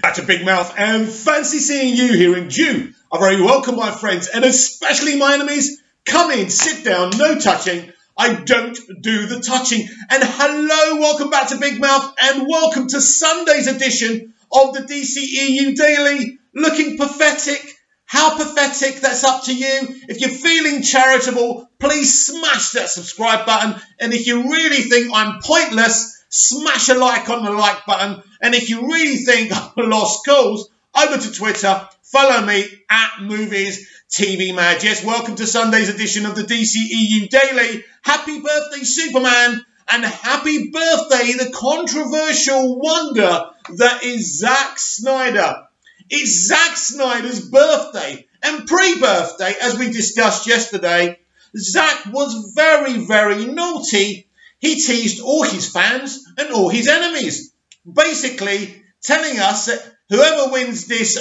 Back to Big Mouth and fancy seeing you here in June. A very welcome, my friends, and especially my enemies. Come in, sit down, no touching. I don't do the touching. And hello, welcome back to Big Mouth and welcome to Sunday's edition of the dceu Daily. Looking pathetic? How pathetic? That's up to you. If you're feeling charitable, please smash that subscribe button. And if you really think I'm pointless, smash a like on the like button. And if you really think I'm lost cause, over to Twitter, follow me at Movies TV Mad. Yes, welcome to Sunday's edition of the dceu Daily. Happy birthday, Superman. And happy birthday, the controversial wonder that is Zack Snyder. It's Zack Snyder's birthday. And pre-birthday, as we discussed yesterday, Zack was very, very naughty. He teased all his fans and all his enemies, basically telling us that whoever wins this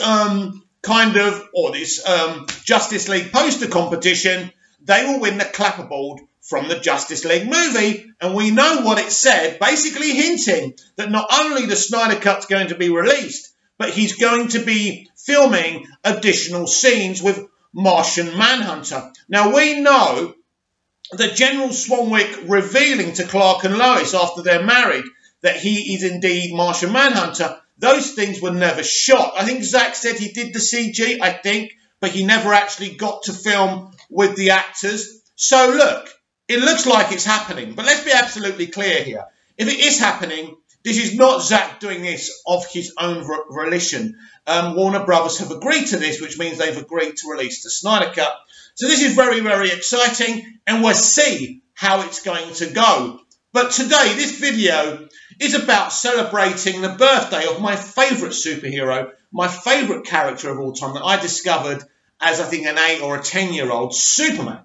Justice League poster competition, they will win the clapperboard from the Justice League movie. And we know what it said, basically hinting that not only the Snyder Cut's going to be released, but he's going to be filming additional scenes with Martian Manhunter. Now, we know that General Swanwick revealing to Clark and Lois after they're married that he is indeed Martian Manhunter, those things were never shot. I think Zack said he did the CG, but he never actually got to film with the actors. So, look, it looks like it's happening. But let's be absolutely clear here. If it is happening, this is not Zack doing this of his own volition. Warner Brothers have agreed to this, which means they've agreed to release the Snyder Cut. So this is very, very exciting, and we'll see how it's going to go. But today, this video is about celebrating the birthday of my favourite superhero, my favourite character of all time that I discovered as, I think, an 8 or a 10-year-old, Superman.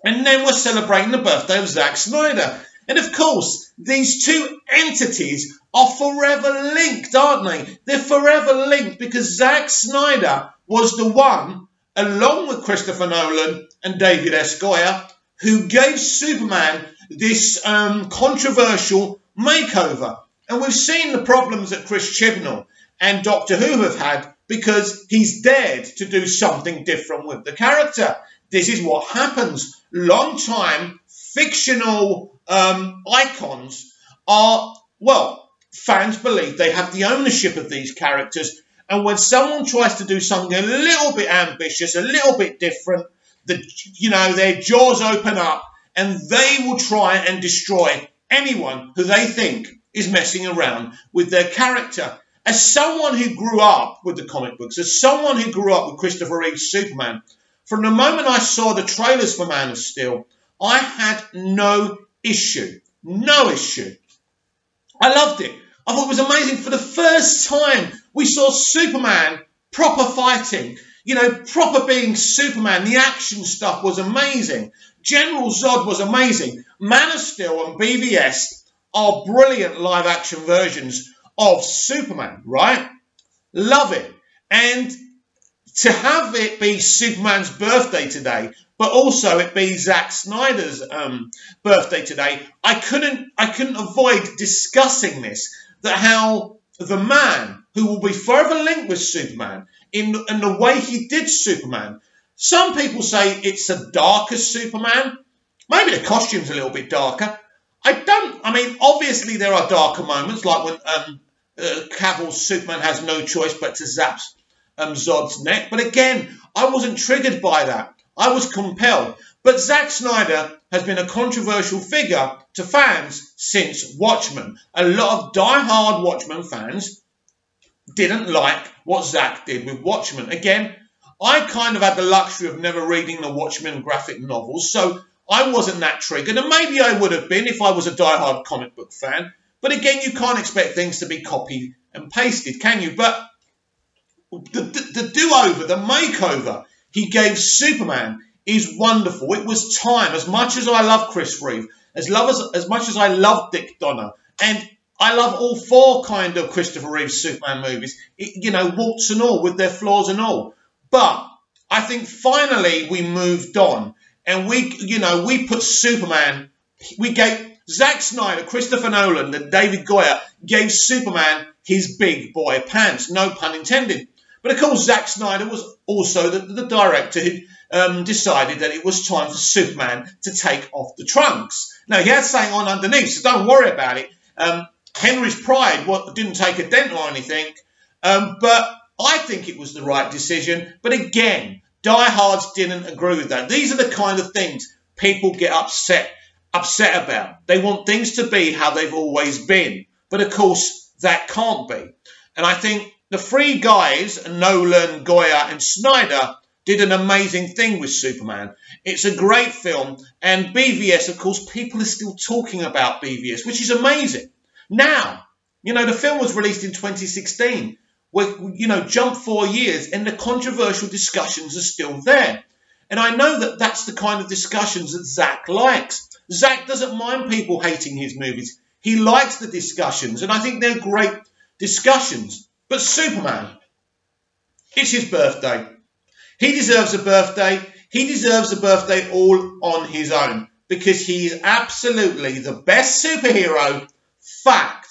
And then we're celebrating the birthday of Zack Snyder. And of course, these two entities are forever linked, aren't they? They're forever linked because Zack Snyder was the one, along with Christopher Nolan and David S. Goyer, who gave Superman this controversial makeover. And we've seen the problems that Chris Chibnall and Doctor Who have had because he's dared to do something different with the character. This is what happens. Long-time fictional icons are, well, fans believe they have the ownership of these characters. And when someone tries to do something a little bit ambitious, a little bit different, their jaws open up and they will try and destroy anyone who they think is messing around with their character. As someone who grew up with the comic books, as someone who grew up with Christopher Reeve's Superman, from the moment I saw the trailers for Man of Steel, I had no issue. No issue. I loved it. I thought it was amazing. For the first time, we saw Superman proper fighting. Proper being Superman. The action stuff was amazing. General Zod was amazing. Man of Steel and BVS are brilliant live-action versions of Superman, right? Love it. And to have it be Superman's birthday today, but also it be Zack Snyder's birthday today, I couldn't avoid discussing this, that how the man who will be forever linked with Superman in the way he did Superman, some people say it's a darker Superman. Maybe the costume's a little bit darker. Obviously there are darker moments, like when Cavill's Superman has no choice but to zap Zod's neck. But again, I wasn't triggered by that. I was compelled. But Zack Snyder has been a controversial figure to fans since Watchmen. A lot of die-hard Watchmen fans didn't like what Zack did with Watchmen. Again, I kind of had the luxury of never reading the Watchmen graphic novels, so I wasn't that triggered. And maybe I would have been if I was a die-hard comic book fan. But again, you can't expect things to be copied and pasted, can you? But the do-over, the makeover he gave Superman is wonderful. It was time. As much as I love Chris Reeve, as much as I love Dick Donner, and I love all four kind of Christopher Reeve Superman movies, warts and all, with their flaws and all. But I think finally we moved on, and we put Superman, Zack Snyder, Christopher Nolan, and David Goyer gave Superman his big boy pants, no pun intended. But of course, Zack Snyder was also the director who decided that it was time for Superman to take off the trunks. Now, he had something on underneath, so don't worry about it. Henry's pride didn't take a dent or anything, but I think it was the right decision. But again, diehards didn't agree with that. These are the kind of things people get upset about. They want things to be how they've always been. But of course, that can't be. And I think the three guys, Nolan, Goyer and Snyder, did an amazing thing with Superman. It's a great film. And BVS, of course, people are still talking about BVS, which is amazing. Now, you know, the film was released in 2016. Jump 4 years and the controversial discussions are still there. And I know that that's the kind of discussions that Zack likes. Zack doesn't mind people hating his movies. He likes the discussions, and I think they're great discussions. But Superman, it's his birthday. He deserves a birthday. He deserves a birthday all on his own because he is absolutely the best superhero. Fact.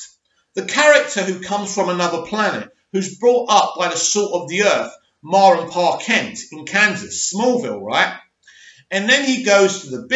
The character who comes from another planet, who's brought up by the salt of the earth, Ma and Pa Kent in Kansas, Smallville, right? And then he goes to the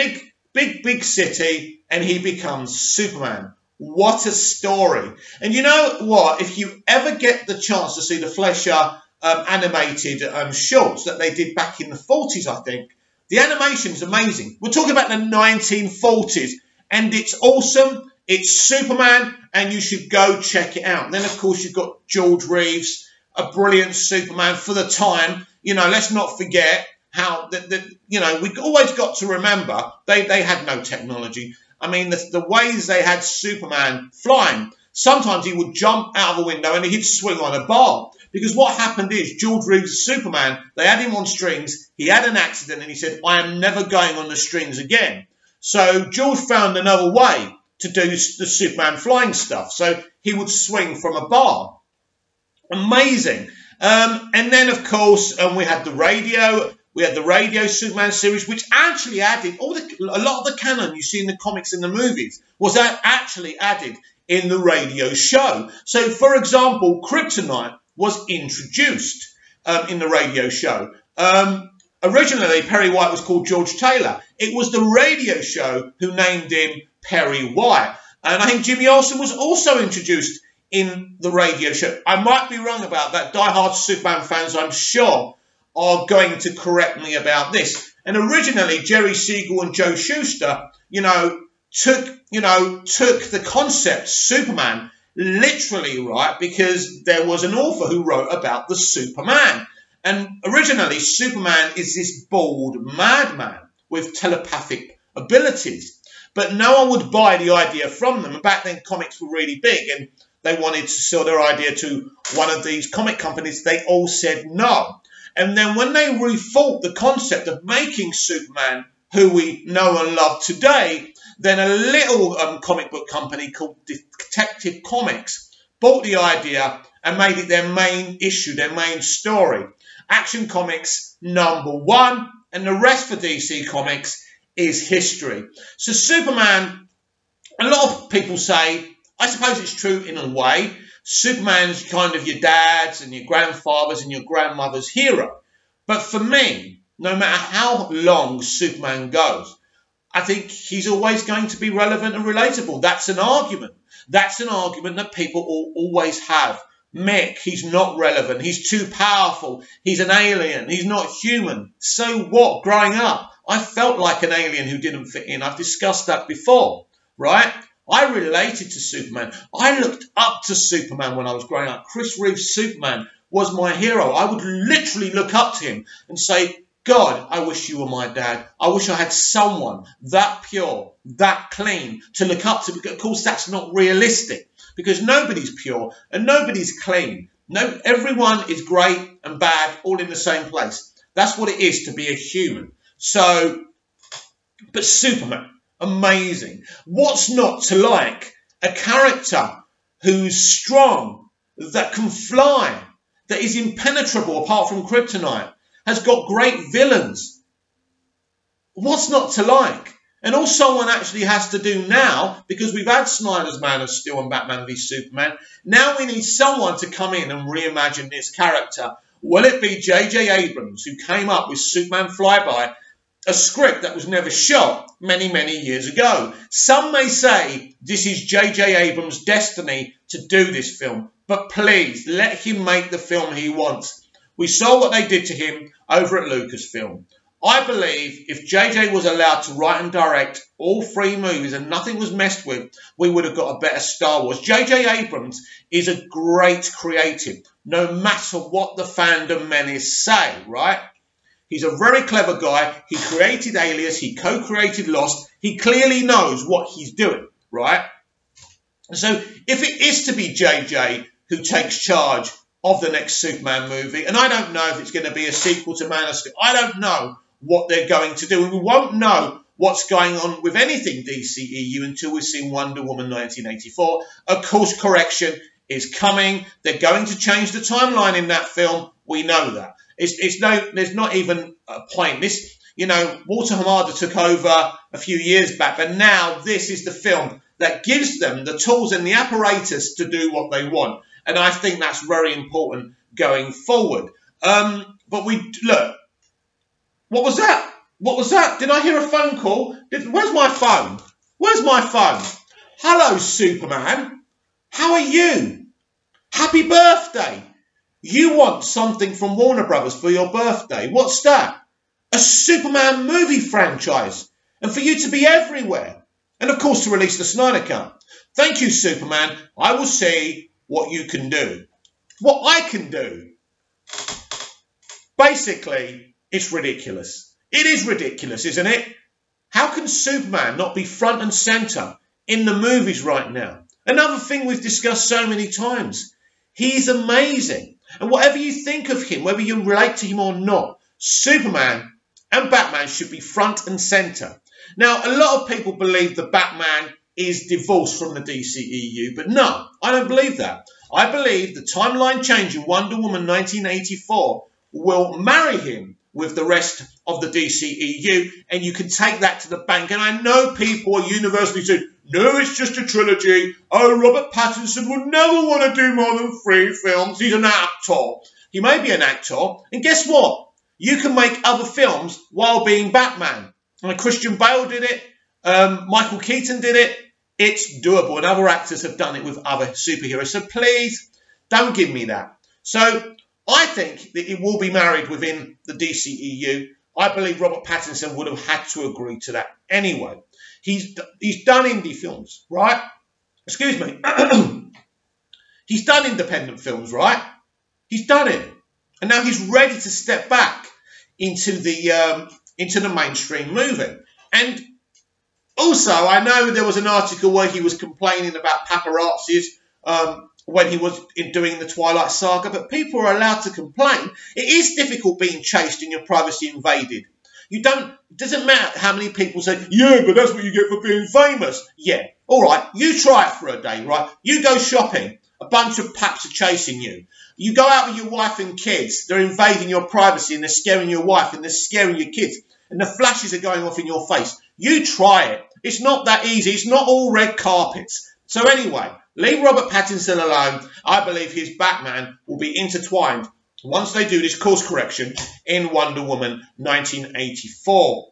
big city and he becomes Superman. What a story. And you know what? If you ever get the chance to see the Fleischer animated shorts that they did back in the 40s, I think, the animation's amazing. We're talking about the 1940s and it's awesome. It's Superman and you should go check it out. And then, of course, you've got George Reeves, a brilliant Superman for the time. You know, let's not forget how, we always got to remember they had no technology. I mean, the ways they had Superman flying, sometimes he would jump out of a window and he'd swing on a bar. Because what happened is, George Reeves' Superman, they had him on strings, he had an accident and he said, I am never going on the strings again. So George found another way to do the Superman flying stuff. So he would swing from a bar. Amazing. And then, of course, we had the radio. We had the radio Superman series, which actually added a lot of the canon you see in the comics and the movies was actually added in the radio show. So, for example, Kryptonite was introduced in the radio show. Originally, Perry White was called George Taylor. It was the radio show who named him Perry White. And I think Jimmy Olsen was also introduced in the radio show. I might be wrong about that. Die-hard Superman fans, I'm sure, are going to correct me about this. And originally, Jerry Siegel and Joe Shuster, took the concept Superman literally, right, because there was an author who wrote about the Superman. And originally, Superman is this bald madman with telepathic abilities. But no one would buy the idea from them. And back then, comics were really big, and they wanted to sell their idea to one of these comic companies. They all said no. And then when they rethought the concept of making Superman who we know and love today, then a little comic book company called Detective Comics bought the idea and made it their main issue, their main story. Action Comics #1, and the rest for DC Comics is history. So Superman, a lot of people say, I suppose it's true in a way, Superman's kind of your dad's and your grandfather's and your grandmother's hero. But for me, no matter how long Superman goes, I think he's always going to be relevant and relatable. That's an argument. That's an argument that people always have. Mick, he's not relevant. He's too powerful. He's an alien. He's not human. So what? Growing up, I felt like an alien who didn't fit in. I've discussed that before, right? I related to Superman. I looked up to Superman when I was growing up. Chris Reeves' Superman was my hero. I would literally look up to him and say, God, I wish you were my dad. I wish I had someone that pure, that clean to look up to. Of course, that's not realistic because nobody's pure and nobody's clean. No, everyone is great and bad all in the same place. That's what it is to be a human. So, but Superman, amazing. What's not to like? A character who's strong, that can fly, that is impenetrable apart from kryptonite, has got great villains. What's not to like? And all someone actually has to do now, because we've had Snyder's Man of Steel and Batman v Superman, now we need someone to come in and reimagine this character. Will it be J.J. Abrams, who came up with Superman Flyby, a script that was never shot many, many years ago? Some may say this is J.J. Abrams' destiny to do this film, but please let him make the film he wants. We saw what they did to him over at Lucasfilm. I believe if JJ was allowed to write and direct all 3 movies and nothing was messed with, we would have got a better Star Wars. JJ Abrams is a great creative, no matter what the fandom menace say, right? He's a very clever guy. He created Alias. He co-created Lost. He clearly knows what he's doing, right? So if it is to be JJ who takes charge of the next Superman movie, and I don't know if it's going to be a sequel to Man of Steel, I don't know what they're going to do, and we won't know what's going on with anything DCEU until we've seen Wonder Woman 1984. A course correction is coming. They're going to change the timeline in that film. We know that. There's not even a point. This, you know, Walter Hamada took over a few years back, but now this is the film that gives them the tools and the apparatus to do what they want, and I think that's very important going forward. But look. What was that? What was that? Did I hear a phone call? Where's my phone? Where's my phone? Hello, Superman. How are you? Happy birthday. You want something from Warner Brothers for your birthday. What's that? A Superman movie franchise. And for you to be everywhere. And, of course, to release the Snyder Cut. Thank you, Superman. I will see what you can do. What I can do. Basically, it's ridiculous. It is ridiculous, isn't it? How can Superman not be front and centre in the movies right now? Another thing we've discussed so many times. He's amazing. And whatever you think of him, whether you relate to him or not, Superman and Batman should be front and centre. Now, a lot of people believe that Batman is divorced from the DCEU, but no, I don't believe that. I believe the timeline change in Wonder Woman 1984 will marry him with the rest of the DCEU, and you can take that to the bank. And I know people are universally saying, no, it's just a trilogy. Oh, Robert Pattinson would never want to do more than 3 films. He's an actor. He may be an actor. And guess what? You can make other films while being Batman. And Christian Bale did it. Michael Keaton did it. It's doable. And other actors have done it with other superheroes. So please, don't give me that. So I think that it will be married within the DCEU. I believe Robert Pattinson would have had to agree to that anyway. He's done indie films, right? Excuse me. He's done independent films, right? He's done it. And now he's ready to step back into the mainstream movie. And also, I know there was an article where he was complaining about paparazzis when he was doing the Twilight Saga, but people are allowed to complain. It is difficult being chased and your privacy invaded. It doesn't matter how many people say, yeah, but that's what you get for being famous. Yeah, all right, you try it for a day, right? You go shopping, a bunch of paps are chasing you. You go out with your wife and kids, they're invading your privacy and they're scaring your wife and they're scaring your kids and the flashes are going off in your face. You try it. It's not that easy. It's not all red carpets. So anyway, leave Robert Pattinson alone. I believe his Batman will be intertwined once they do this course correction in Wonder Woman 1984.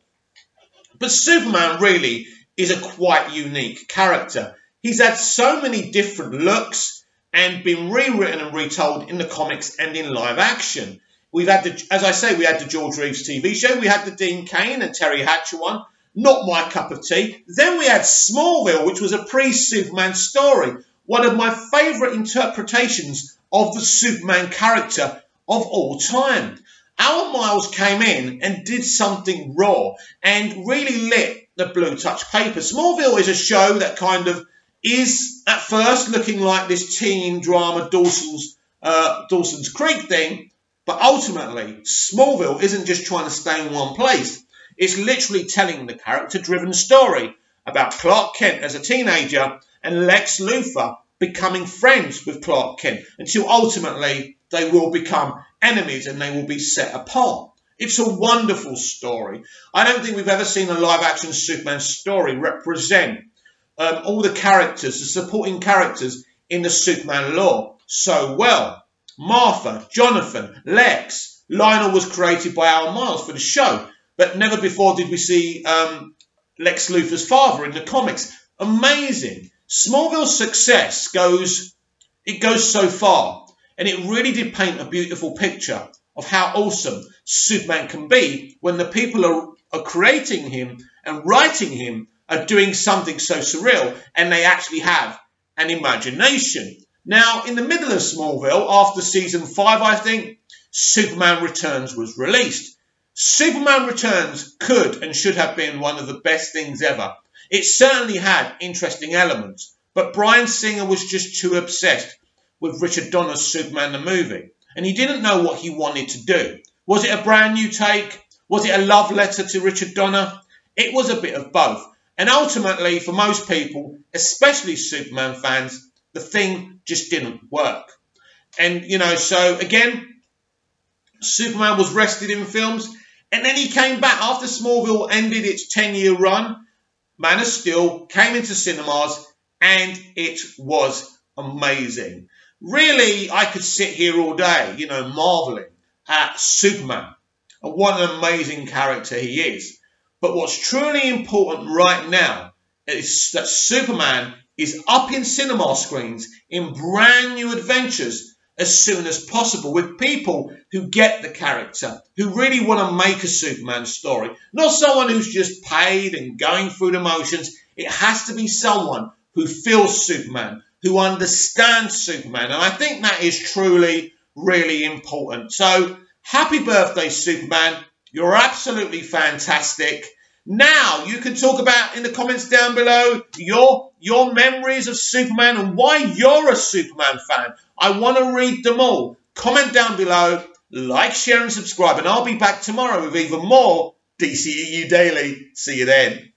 But Superman really is a quite unique character. He's had so many different looks and been rewritten and retold in the comics and in live action. We've had, as I say, we had the George Reeves TV show. We had the Dean Cain and Terry Hatcher one. Not my cup of tea. Then we had Smallville, which was a pre-Superman story. One of my favourite interpretations of the Superman character of all time. Alan Miles came in and did something raw and really lit the blue touch paper. Smallville is a show that kind of is at first looking like this teen drama Dawson's Creek thing, but ultimately Smallville isn't just trying to stay in one place. It's literally telling the character-driven story about Clark Kent as a teenager and Lex Luthor becoming friends with Clark Kent until ultimately they will become enemies and they will be set apart. It's a wonderful story. I don't think we've ever seen a live-action Superman story represent all the characters, the supporting characters in the Superman lore so well. Martha, Jonathan, Lex, Lionel was created by Al Miles for the show, but never before did we see Lex Luthor's father in the comics. Amazing. Smallville's success goes so far, and it really did paint a beautiful picture of how awesome Superman can be when the people are creating him and writing him are doing something so surreal, and they actually have an imagination. Now, in the middle of Smallville, after season 5, I think, Superman Returns was released. Superman Returns could and should have been one of the best things ever. It certainly had interesting elements, but Bryan Singer was just too obsessed with Richard Donner's Superman the movie, and he didn't know what he wanted to do. Was it a brand new take? Was it a love letter to Richard Donner? It was a bit of both. And ultimately, for most people, especially Superman fans, the thing just didn't work. And, you know, so again, Superman was rested in films, and then he came back after Smallville ended its 10-year run. Man of Steel came into cinemas, and it was amazing. Really, I could sit here all day, you know, marveling at Superman and what an amazing character he is. But what's truly important right now is that Superman is up in cinema screens in brand new adventures as soon as possible with people who get the character, who really want to make a Superman story. Not someone who's just paid and going through the motions. It has to be someone who feels Superman, who understands Superman. And I think that is truly, really important. So, happy birthday, Superman. You're absolutely fantastic. Now, you can talk about in the comments down below your memories of Superman and why you're a Superman fan. I want to read them all. Comment down below, like, share and subscribe, and I'll be back tomorrow with even more DCEU Daily. See you then.